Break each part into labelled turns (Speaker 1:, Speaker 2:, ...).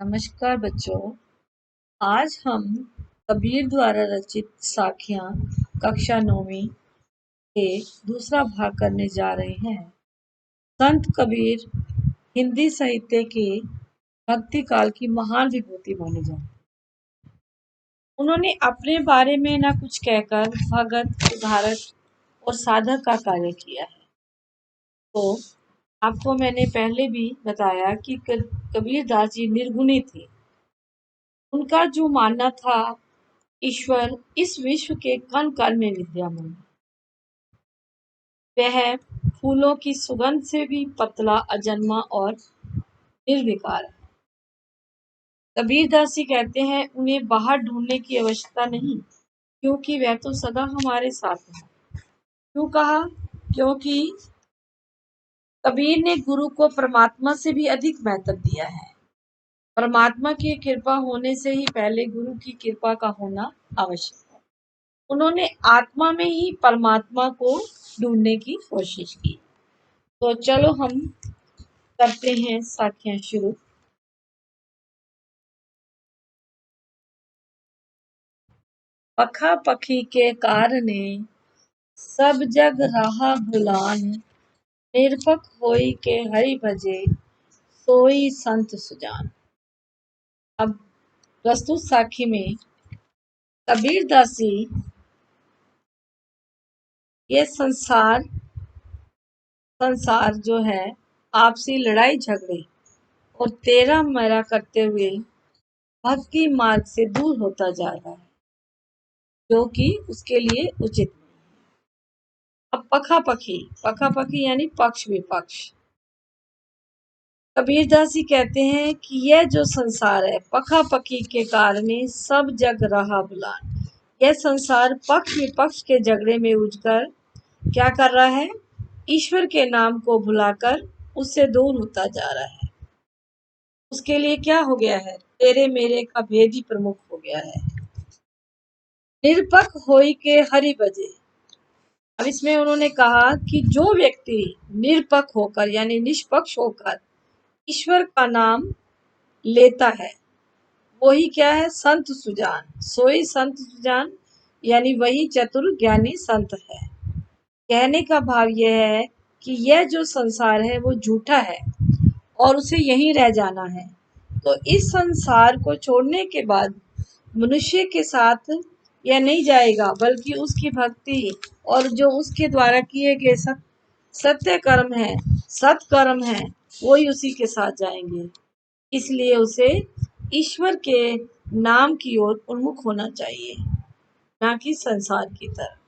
Speaker 1: नमस्कार बच्चों। आज हम कबीर द्वारा रचित साखियाँ कक्षा 9वीं के दूसरा भाग करने जा रहे हैं। संत कबीर हिंदी साहित्य के भक्ति काल की महान विभूति माने जाते हैं। उन्होंने अपने बारे में न कुछ कहकर भगत, उद्धारक और साधक का कार्य किया है। तो आपको मैंने पहले भी बताया कि कबीर दास जी निर्गुणी थे। उनका जो मानना था, ईश्वर इस विश्व के कण कण में विद्यमान है। वह फूलों की सुगंध से भी पतला, अजन्मा और निर्विकार है। कबीरदास जी कहते हैं, उन्हें बाहर ढूंढने की आवश्यकता नहीं, क्योंकि वह तो सदा हमारे साथ है। क्यों कहा? क्योंकि कबीर ने गुरु को परमात्मा से भी अधिक महत्व दिया है। परमात्मा की कृपा होने से ही पहले गुरु की कृपा का होना आवश्यक है। उन्होंने आत्मा में ही परमात्मा को ढूंढने की कोशिश की। तो चलो हम करते हैं साखियां शुरू। पखा पखी के कारणे सब जग रहा भुलान, निरपक होई के हरि भजे सोई संत सुजान। अब प्रस्तुत साखी में कबीरदास जी ये संसार जो है आपसी लड़ाई झगड़े और तेरा मेरा करते हुए भक्ति मार्ग से दूर होता जा रहा है, जो कि उसके लिए उचित नहीं। अब पखा पखी यानी पक्ष विपक्ष। कबीरदास जी कहते हैं कि यह जो संसार है, पखा पखी के कारण सब जग रहा भुलान। यह संसार पक्ष विपक्ष के झगड़े में उलझकर क्या कर रहा है? ईश्वर के नाम को भुलाकर उससे दूर होता जा रहा है। उसके लिए क्या हो गया है? तेरे मेरे का भेद ही प्रमुख हो गया है। निरपक होई के हरि भजे। अब इसमें उन्होंने कहा कि जो व्यक्ति निरपक्ष होकर यानी निष्पक्ष होकर ईश्वर का नाम लेता है, वही क्या है? संत सुजान। सोई संत सुजान यानी वही चतुर ज्ञानी संत है। कहने का भाव यह है कि यह जो संसार है वो झूठा है और उसे यहीं रह जाना है। तो इस संसार को छोड़ने के बाद मनुष्य के साथ यह नहीं जाएगा, बल्कि उसकी भक्ति और जो उसके द्वारा किए गए सत्य कर्म है, सत्कर्म है, वही उसी के साथ जाएंगे। इसलिए उसे ईश्वर के नाम की ओर उन्मुख होना चाहिए, ना कि संसार की तरफ।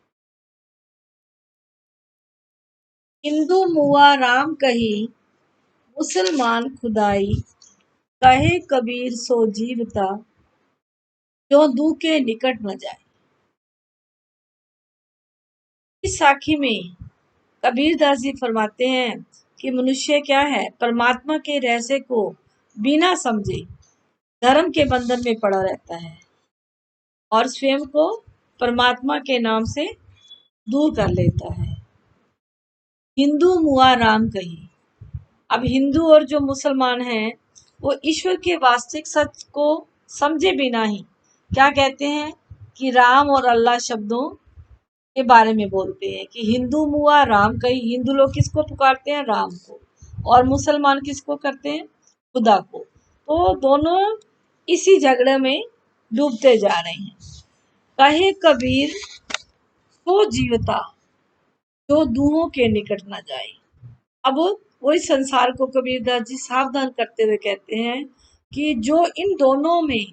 Speaker 1: हिंदू मुआ राम कही, मुसलमान खुदाई, कहे कबीर सो जीवता, जो दू के निकट न जाए। इस साखी में कबीरदास जी फरमाते हैं कि मनुष्य क्या है? परमात्मा के रहस्य को बिना समझे धर्म के बंधन में पड़ा रहता है और स्वयं को परमात्मा के नाम से दूर कर लेता है। हिंदू मुआ राम कही। अब हिंदू और जो मुसलमान हैं, वो ईश्वर के वास्तविक सच को समझे बिना ही क्या कहते हैं कि राम और अल्लाह शब्दों के बारे में बोलते हैं कि हिंदू मुआ राम कही। हिंदू लोग किसको पुकारते हैं? राम को। और मुसलमान किसको करते हैं? खुदा को। तो दोनों इसी झगड़े में डूबते जा रहे हैं। कहे कबीर सो जीवता, जो दूहों के निकट न जाए। अब वही संसार को कबीरदास जी सावधान करते हुए कहते हैं कि जो इन दोनों में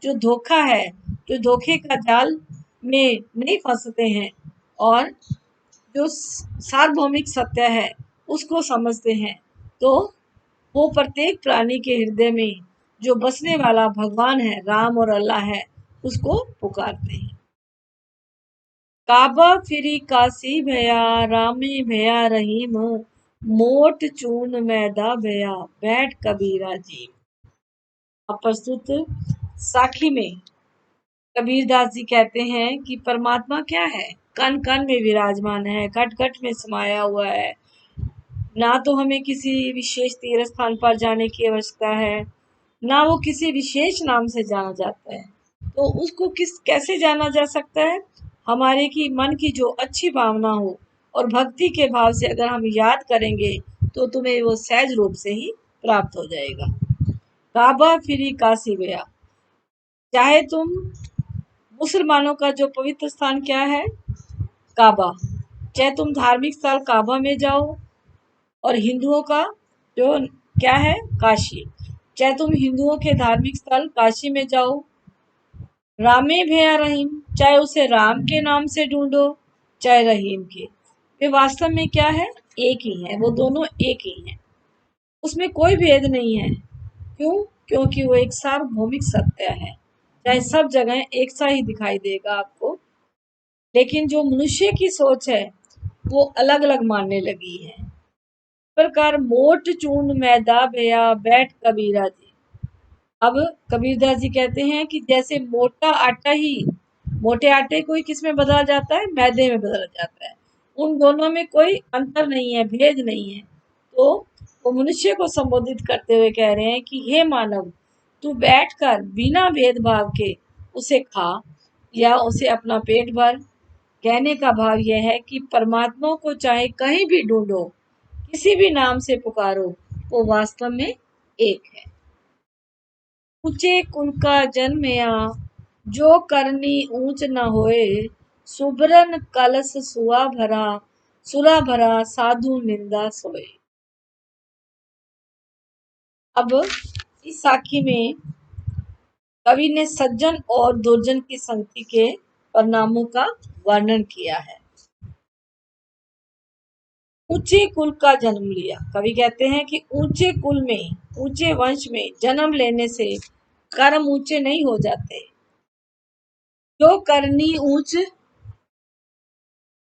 Speaker 1: जो धोखा है, जो धोखे का जाल में नहीं फंसते हैं और जो सार्वभौमिक सत्य है उसको समझते हैं, तो वो प्रत्येक प्राणी के हृदय में जो बसने वाला भगवान है, राम और अल्लाह है, उसको पुकारते हैं। काबा फिरी काशी भया, रामे भया रहीम, मोट चून मैदा भया, बैठ कबीरा जी। अब प्रस्तुत साखी में कबीरदास जी कहते हैं कि परमात्मा क्या है? कण कण में विराजमान है, घट घट में समाया हुआ है। ना तो हमें किसी विशेष तीर्थ स्थान पर जाने की आवश्यकता है, ना वो किसी विशेष नाम से जाना जाता है। तो उसको कैसे जाना जा सकता है? हमारे की मन की जो अच्छी भावना हो और भक्ति के भाव से अगर हम याद करेंगे तो तुम्हें वो सहज रूप से ही प्राप्त हो जाएगा। काबा फिरी काशी गया। चाहे तुम मुसलमानों का जो पवित्र स्थान क्या है? काबा। चाहे तुम धार्मिक स्थल काबा में जाओ और हिंदुओं का जो क्या है? काशी। चाहे तुम हिंदुओं के धार्मिक स्थल काशी में जाओ, रामे भैया रहीम, चाहे उसे राम के नाम से ढूंढो चाहे रहीम के, वे वास्तव में क्या है? एक ही है। वो दोनों एक ही हैं, उसमें कोई भेद नहीं है। क्यों? क्योंकि वो एक सार्वभौमिक सत्य है। चाहे सब जगह एक सा ही दिखाई देगा आपको, लेकिन जो मनुष्य की सोच है वो अलग अलग मानने लगी है। इस प्रकार मोट चून मैदा भैया बैठ कबीरा जी। अब कबीरदास जी कहते हैं कि जैसे मोटा आटा ही मोटे आटे को ही किस में बदला जाता है? मैदे में बदला जाता है। उन दोनों में कोई अंतर नहीं है, भेद नहीं है। तो वो मनुष्य को संबोधित करते हुए कह रहे हैं कि हे मानव, तू बैठकर बिना भेदभाव के उसे खा या उसे अपना पेट भर। कहने का भाव यह है कि परमात्मा को चाहे कहीं भी ढूंढो, किसी भी नाम से पुकारो, वो वास्तव में एक है। ऊंचे कुल का जन्मया, जो करनी ऊंच न होए, सुबरन कलश सुरा भरा साधु निंदा सोए। अब इस साखी में कवि ने सज्जन और दुर्जन की संगति के परिणामों का वर्णन किया है। ऊंचे कुल का जन्म लिया। कवि कहते हैं कि ऊंचे कुल में, ऊंचे वंश में जन्म लेने से कर्म ऊंचे नहीं हो जाते। जो करनी ऊंच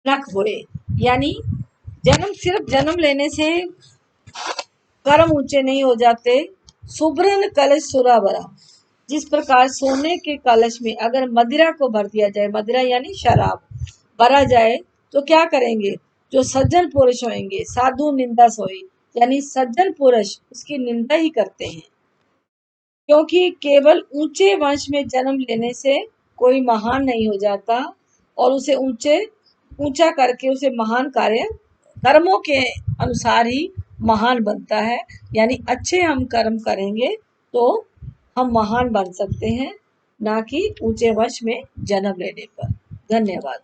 Speaker 1: न होए, यानी सिर्फ जन्म लेने से कर्म ऊंचे नहीं हो जाते। सुब्रन कलश सुरा भरा। जिस प्रकार सोने के कलश में अगर मदिरा को भर दिया जाए, मदिरा यानी शराब भरा जाए, तो क्या करेंगे? जो सज्जन पुरुष होंगे, साधु निंदा सोई, यानी सज्जन पुरुष उसकी निंदा ही करते हैं। क्योंकि केवल ऊंचे वंश में जन्म लेने से कोई महान नहीं हो जाता, और उसे ऊंचा करके उसे महान कार्य कर्मों के अनुसार ही महान बनता है। यानी अच्छे हम कर्म करेंगे तो हम महान बन सकते हैं, ना कि ऊंचे वंश में जन्म लेने पर। धन्यवाद।